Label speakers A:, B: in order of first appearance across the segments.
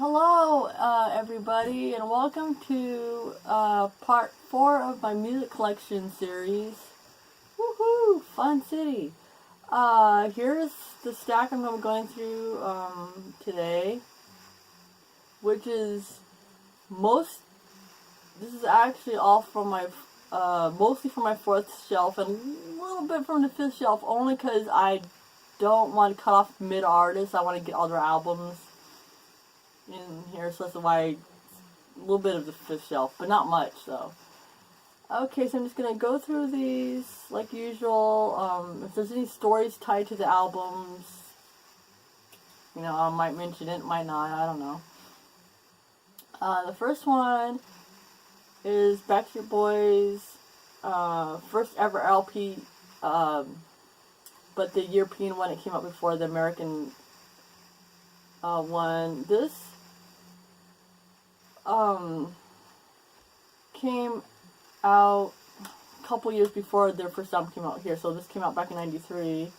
A: Hello, everybody, and welcome to part 4 of my music collection series. Woohoo! Fun City! Here's the stack I'm going through today, which is this is actually all from my, mostly from my 4th shelf and a little bit from the 5th shelf, only because I don't want to cut off mid-artists. I want to get all their albums in here, so that's why a little bit of the 5th shelf, but not much though. Okay, so I'm just gonna go through these like usual. If there's any stories tied to the albums, I might mention it, might not, I don't know. The first one is Backstreet Boys' first ever LP, but the European one, it came out before the American one. This came out a couple years before their first album came out here, so this came out back in '93,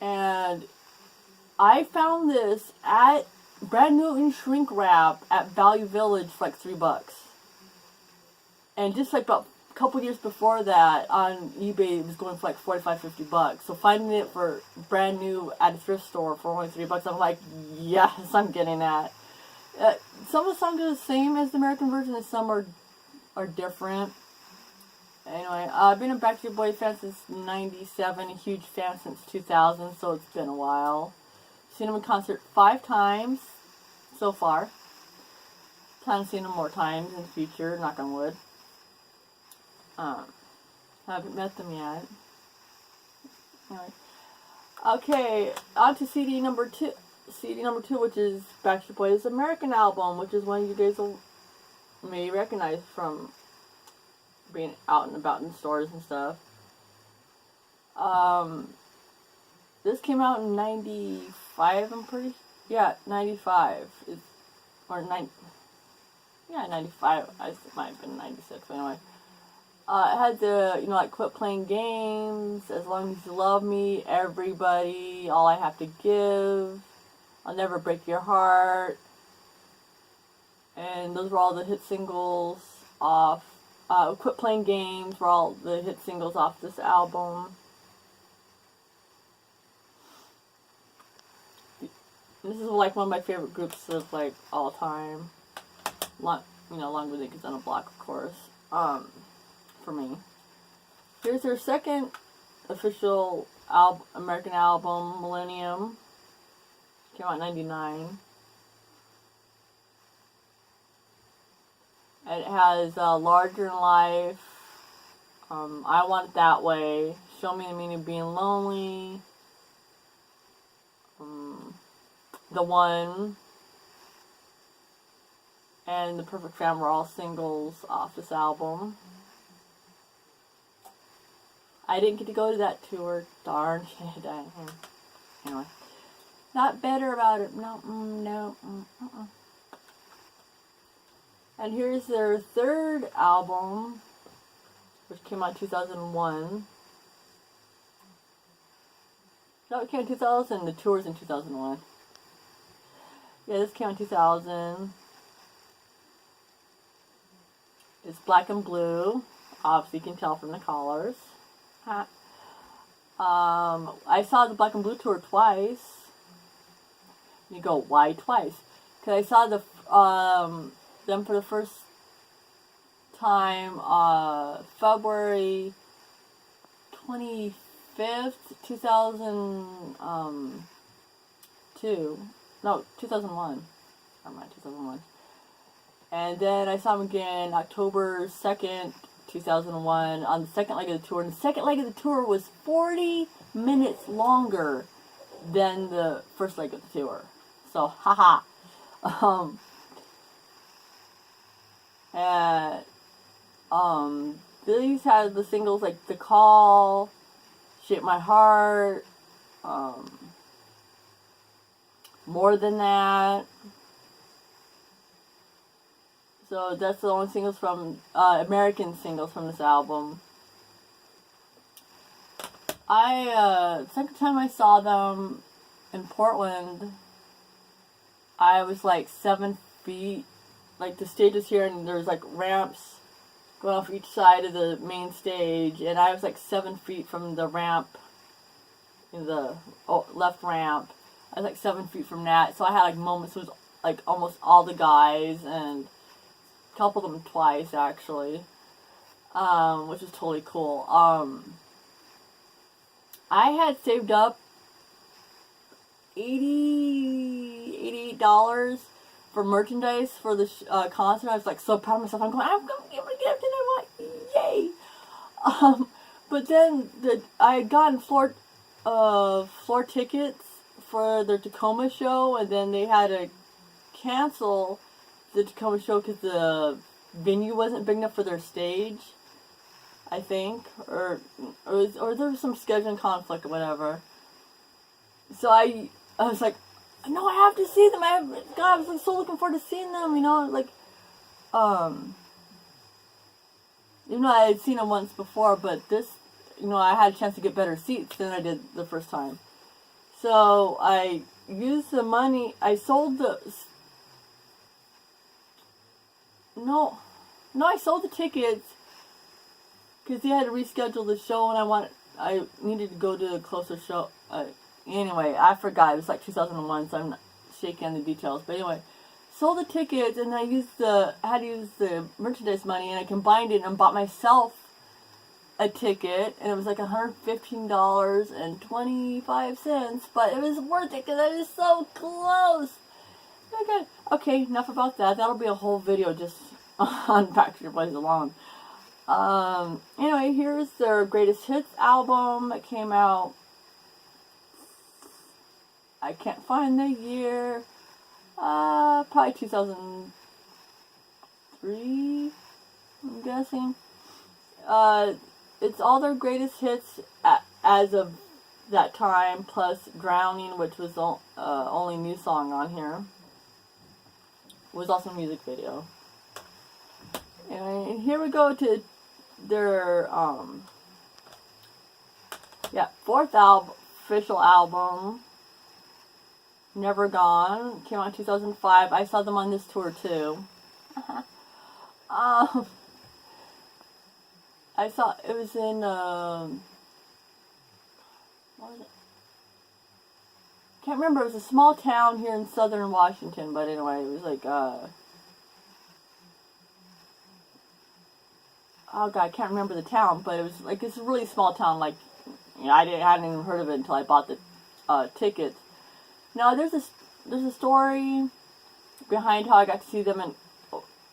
A: and I found this at brand new in shrink wrap at Value Village for like $3, and just like about a couple years before that on eBay it was going for like $45-50. So finding it for brand new at a thrift store for only $3, I'm like, yes, I'm getting that. Some of the songs are the same as the American version, and some are different. Anyway, I've been a Backstreet Boy fan since '97, a huge fan since 2000, so it's been a while. Seen them in concert 5 times so far. Plan on seeing them more times in the future, knock on wood. Haven't met them yet. Anyway. Okay, on to CD number 2. CD number 2, which is Backstreet Boys' American album, which is one you guys may recognize from being out and about in stores and stuff. This came out in '95, I'm pretty, yeah, '95, or 95, it might have been '96, but anyway. It had the, like, Quit Playing Games, As Long As You Love Me, Everybody, All I Have to Give, I'll Never Break Your Heart, and those were all the hit singles off. Quit Playing Games were all the hit singles off this album. This is like one of my favorite groups of like all time. Along with Niggas on a Block, of course. For me. Here's their second official American album, Millennium. Came out in '99. And it has Larger Than Life, I Want It That Way, Show Me the Meaning of Being Lonely, The One, and The Perfect Family were all singles off this album. I didn't get to go to that tour, darn it. Anyway, not better about it. No. And here's their third album, which came out in 2001. No, it came in 2000. The tour's in 2001. Yeah, this came out in 2000. It's Black and Blue. Obviously, you can tell from the colors. I saw the Black and Blue tour twice. You go, why twice? Because I saw them for the first time February 25th, 2002. No, 2001. Never mind, 2001. And then I saw them again October 2nd, 2001 on the second leg of the tour. And the second leg of the tour was 40 minutes longer than the first leg of the tour. So, haha. These had the singles like The Call, Shape My Heart, More Than That. So that's the only singles from, American singles from this album. Second time I saw them in Portland, I was like 7 feet. Like the stage is here, and there's like ramps going off each side of the main stage, and I was like 7 feet from the ramp, the left ramp. I was like 7 feet from that, so I had like moments with like almost all the guys, and a couple of them twice actually, which is totally cool. I had saved up $88 for merchandise for the concert. I was like so proud of myself. I'm gonna give a gift, and I'm like, yay! But then I had gotten floor tickets for their Tacoma show, and then they had to cancel the Tacoma show because the venue wasn't big enough for their stage, I think, or there was some scheduling conflict or whatever. So I was like, no, I have to see them. I was like so looking forward to seeing them, you know, like, even though I had seen them once before, but this, you know, I had a chance to get better seats than I did the first time. So I used the money, I sold the, I sold the tickets because they had to reschedule the show, and I needed to go to a closer show. Anyway, I forgot. It was like 2001, so I'm not shaking on the details. But anyway, sold the tickets, and I had to use the merchandise money, and I combined it and bought myself a ticket, and it was like $115.25, but it was worth it because I was so close. Okay, enough about that. That'll be a whole video just on Backstreet Boys alone. Anyway, here's their greatest hits album that came out. I can't find the year. Probably 2003, I'm guessing. It's all their greatest hits as of that time, plus Drowning, which was the only new song on here. It was also a music video. And here we go to their, fourth official album, Never Gone, came out in 2005. I saw them on this tour too. I saw, it was in, what was it? Can't remember, it was a small town here in southern Washington, but anyway, it was like, oh god, I can't remember the town, but it was like, it's a really small town, like, you know, I hadn't even heard of it until I bought the tickets. Now, there's a story behind how I got to see them in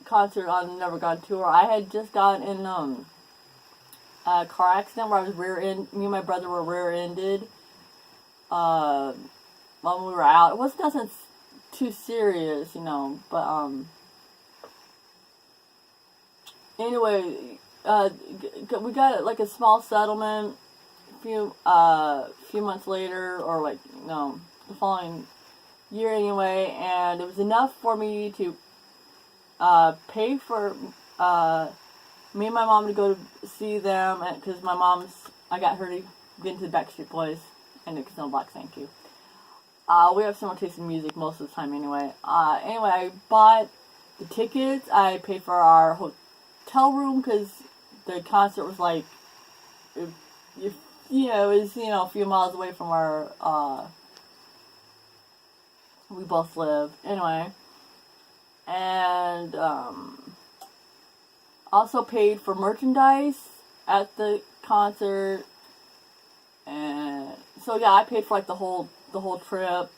A: concert on the Never Gone tour. I had just gotten in a car accident where me and my brother were rear-ended when we were out. It wasn't nothing too serious, you know, but anyway, we got like a small settlement few months later, or like, you know, the following year anyway, and it was enough for me to pay for me and my mom to go to see them, because I got her to get into the Backstreet Boys and the Casino Black, thank you. We have similar taste in music most of the time anyway. Anyway, I bought the tickets, I paid for our hotel room, because the concert was like, it was, a few miles away from where we both live. Anyway, and also paid for merchandise at the concert, and so yeah, I paid for like the whole trip,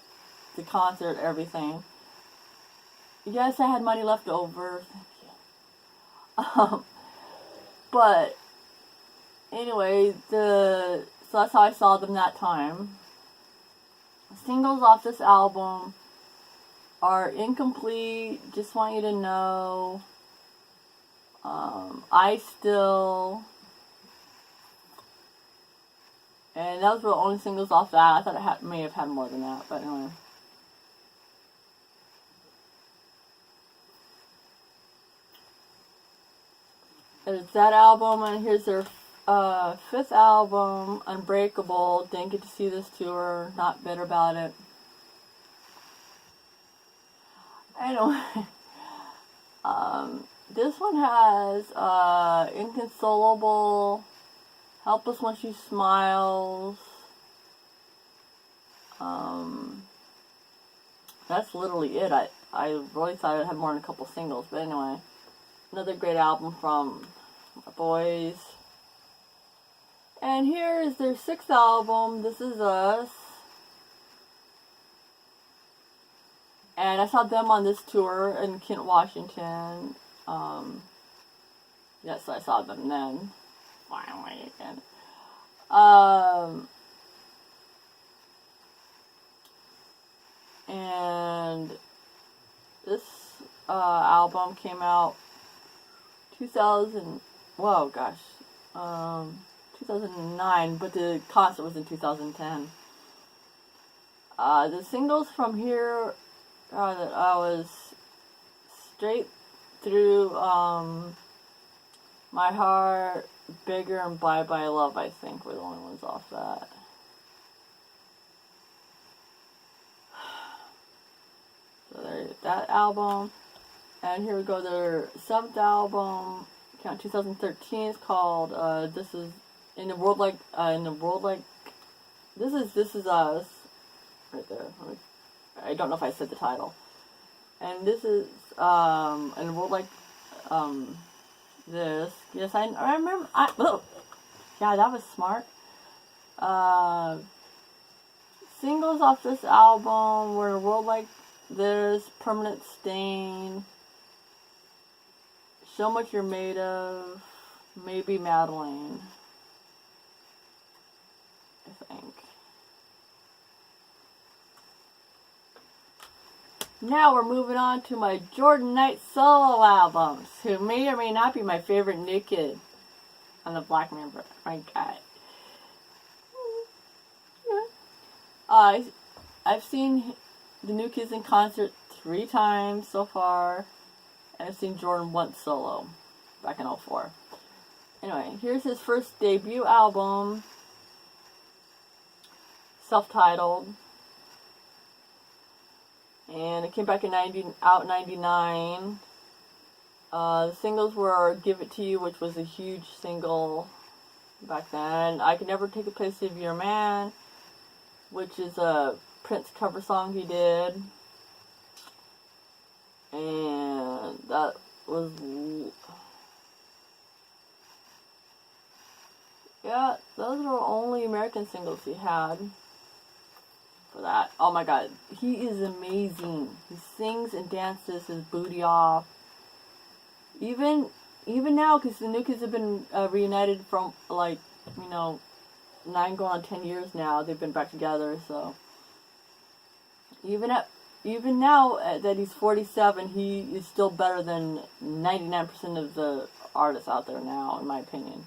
A: the concert, everything. Yes, I had money left over. Thank you. But anyway, so that's how I saw them that time. Singles off this album are Incomplete, Just Want You to Know, I Still, and those were the only singles off that. I thought it may have had more than that, but anyway. There's that album, and here's their fifth album, Unbreakable. Didn't get to see this tour, not bitter about it. Anyway, this one has Inconsolable, Helpless When She Smiles. That's literally it. I really thought it had more than a couple singles, but anyway. Another great album from my boys. And here is their 6th album, This Is Us. And I saw them on this tour in Kent, Washington. Yes, I saw them then. Finally again. And this album came out 2009, but the concert was in 2010. The singles from here that I was straight through My Heart, Bigger, and Bye Bye Love, I think, were the only ones off that. So there's that album. And here we go, their 7th album, 2013, is called This Is In the World Like This Is Us. Right there. I don't know if I said the title. And this is in a world like this. Yes, I remember. Yeah, that was smart. Singles off this album were A World Like This, Permanent Stain, So Much You're Made Of, Maybe Madeline, I think. Now we're moving on to my Jordan Knight solo albums, who may or may not be my favorite new kid on the Black member. My God. I've seen the New Kids in concert 3 times so far, and I've seen Jordan once solo, back in 2004. Anyway, here's his first debut album, self-titled, and it came back in 99. The singles were Give It To You, which was a huge single back then, I Could Never Take a Place of Your Man, which is a Prince cover song he did, and that was, yeah, those were only American singles he had for that. Oh my God, he is amazing. He sings and dances his booty off. Even now, because the New Kids have been reunited from, like, 9 going on 10 years now. They've been back together, so even now that he's 47, he is still better than 99% of the artists out there now, in my opinion.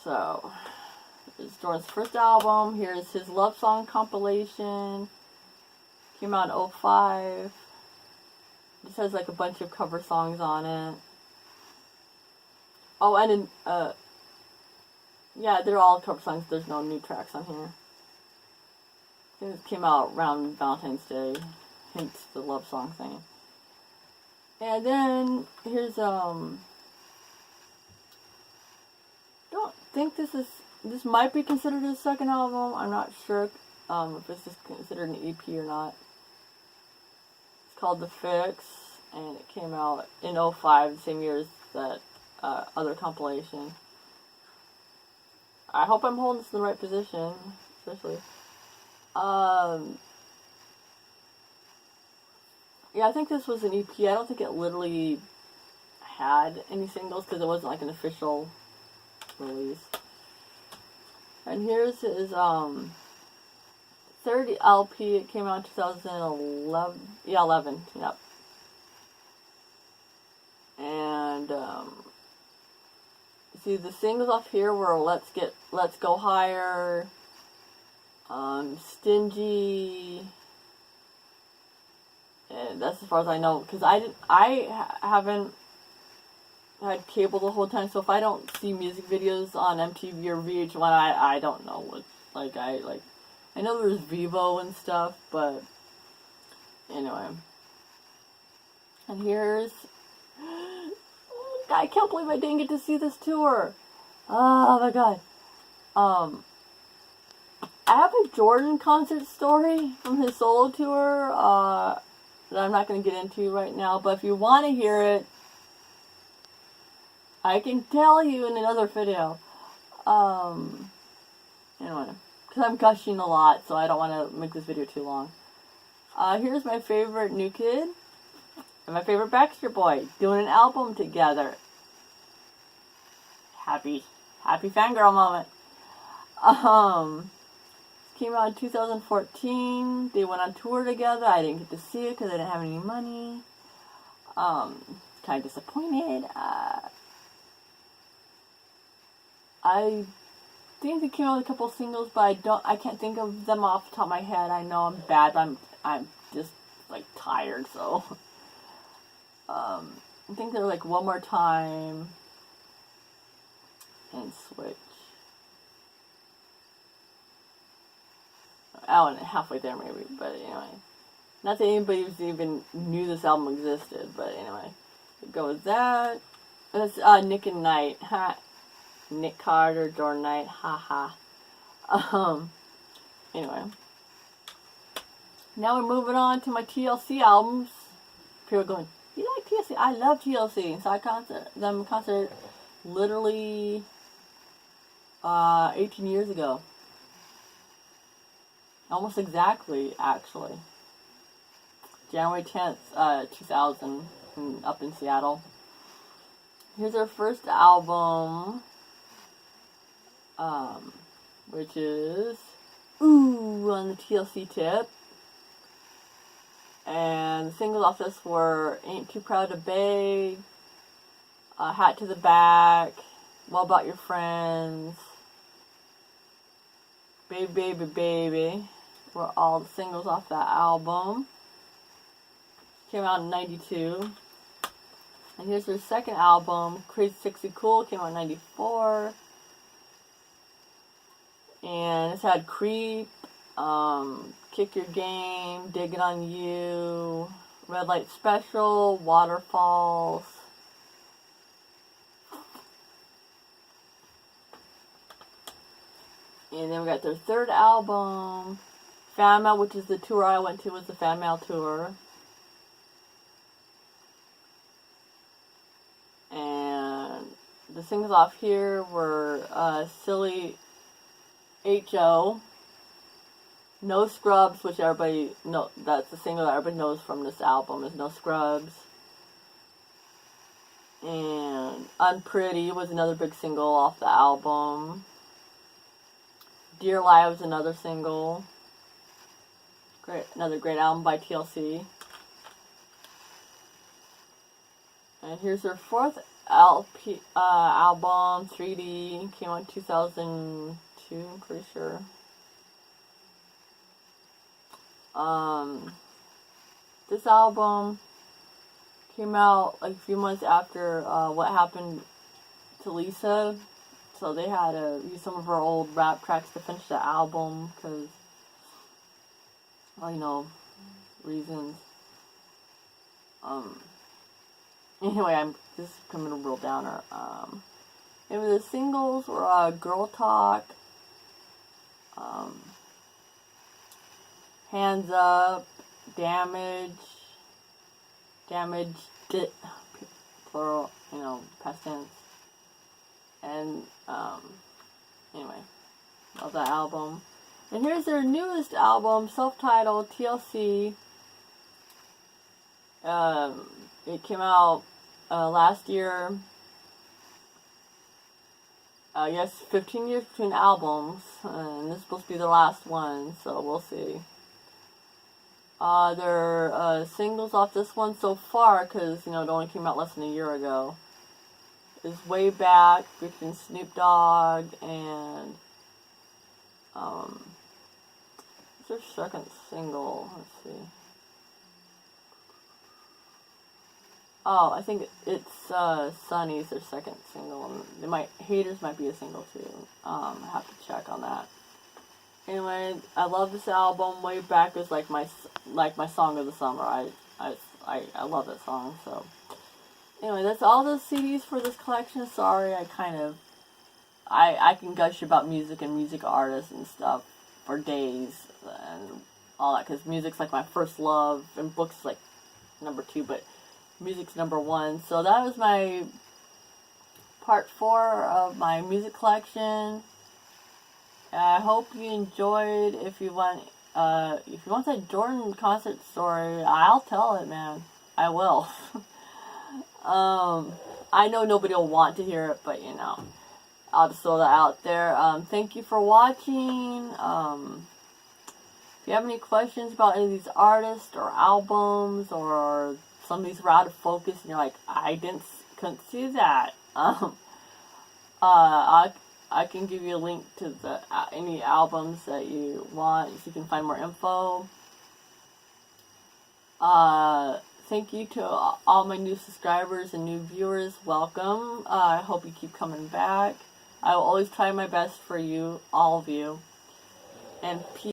A: So it's Jordan's first album. Here's his love song compilation. Came out in 2005. This has like a bunch of cover songs on it. Oh, and yeah, they're all cover songs. There's no new tracks on here. I think this came out around Valentine's Day. Hence the love song thing. And then here's don't think this might be considered his second album. I'm not sure if it's just considered an EP or not. It's called The Fix, and it came out in 2005, the same year as that other compilation. I hope I'm holding this in the right position, especially. Yeah, I think this was an EP. I don't think it literally had any singles because it wasn't like an official release. And here's his third LP. It came out in 2011. Yeah, 11. Yep. And see, the singles off here were Let's Go Higher, Stingy, and that's as far as I know, because I haven't had cable the whole time, so if I don't see music videos on MTV or VH1, I don't know what, I know there's Vivo and stuff, but Anyway. And here's... I can't believe I didn't get to see this tour. Oh my god. I have a Jordan concert story from his solo tour that I'm not going to get into right now, but if you want to hear it, I can tell you in another video. Anyway, because I'm gushing a lot, so I don't want to make this video too long. Here's my favorite new kid and my favorite Backstreet Boy doing an album together. Happy fangirl moment. Came out in 2014. They went on tour together. I didn't get to see it because I didn't have any money. Kind of disappointed. I think they came out with a couple singles, but I can't think of them off the top of my head. I know I'm bad, but I'm just like tired, so I think they're like One More Time and Switch. Oh, and halfway there maybe, but anyway. Not that anybody even knew this album existed, but anyway. Go with that. That's Nick and Knight. Ha. Nick Carter, Jordan Knight. Ha ha. Anyway. Now we're moving on to my TLC albums. People are going, you like TLC? I love TLC. So I them in concert literally 18 years ago. Almost exactly, actually. January 10th, 2000, up in Seattle. Here's our first album, which is Ooh on the TLC tip. And the singles off this were Ain't Too Proud to Beg, Hat to the Back, What About Your Friends, Baby Baby Baby. Were all the singles off that album. Came out in 92. And here's their second album, Crazy Sexy Cool, came out in 94. And it's had Creep, Kick Your Game, Digging on You, Red Light Special, Waterfalls. And then we got their third album, Fan Mail, which is the tour I went to, was the Fan Mail tour. And the singles off here were Silly H.O., No Scrubs, which everybody know, that's the single that everybody knows from this album, is No Scrubs. And Unpretty was another big single off the album. Dear Lives, another single. Another great album by TLC. And here's their fourth album, 3D. Came out in 2002, I'm pretty sure. This album came out like a few months after what happened to Lisa. So they had to use some of her old rap tracks to finish the album because, well, you know, reasons. Anyway, this is coming a real downer. And the singles were Girl Talk, Hands Up, Damaged, plural, you know, past tense. And, anyway, love that album. And here's their newest album, self-titled, TLC. It came out last year. Yes, 15 years between albums, and this is supposed to be the last one, so we'll see. Their singles off this one so far, because, you know, it only came out less than a year ago, is Way Back, featuring Snoop Dogg, and, it's their second single, let's see. Oh, I think it's Sunny's their second single, and Haters might be a single too. I have to check on that. Anyway, I love this album. Way Back is like my like my song of the summer. I love that song. So anyway, that's all the CDs for this collection. Sorry, I can gush about music and music artists and stuff for days and all that, because music's like my first love and books like number 2, but music's number 1. So that was my part 4 of my music collection. I hope you enjoyed. If you want that Jordan concert story, I'll tell it, man. I will. I know nobody will want to hear it, but you know, I'll just throw that out there. Thank you for watching. If you have any questions about any of these artists or albums, or some of these were out of focus and you're like, couldn't see that, I can give you a link to the any albums that you want, so you can find more info. Thank you to all my new subscribers and new viewers. Welcome. I hope you keep coming back. I will always try my best for you, all of you. And peace.